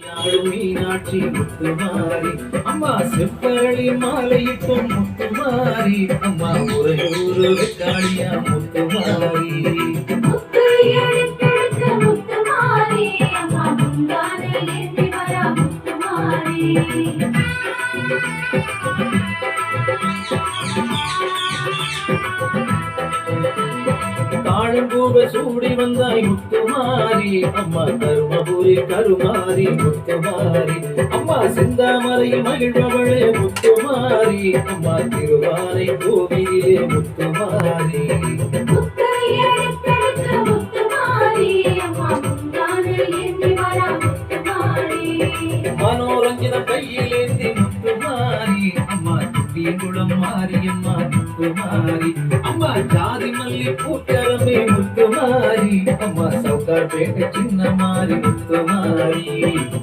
யாழும் மீனாட்சி முத்துமாரி அம்மா செப்பரளி மாலையிட்டும் முத்துமாரி அம்மா உறையூரு வெக்காளியா முத்துமாரி முத்து எடுத்தெடுத்த முத்துமாரி அம்மா முந்தானை ஏந்தி வரா முத்துமாரி தாழம்பூவ சூடி வந்தாய் முத்துமாரி அம்மா தருமபுரி கருமாரி முத்துமாரி அம்மா செந்தாமரையில் மகிழ்பவளே முத்துமாரி அம்மா திருவானை கோவிலே முத்துமாரி முத்து எடுத்தெடுத்த முத்துமாரி அம்மா முந்தானை ஏந்தி வரா முத்துமாரி மனோரஞ்சிதம் கையிலேந்தி முத்துமாரி அம்மா குளம் மாரியம்மா முத்துமாரி அம்மா ஜாதி மல்லி பூக்கரமே முத்துமாரி அம்மா சவுகார் பேட்டை சின்ன மாறி முத்துமாரி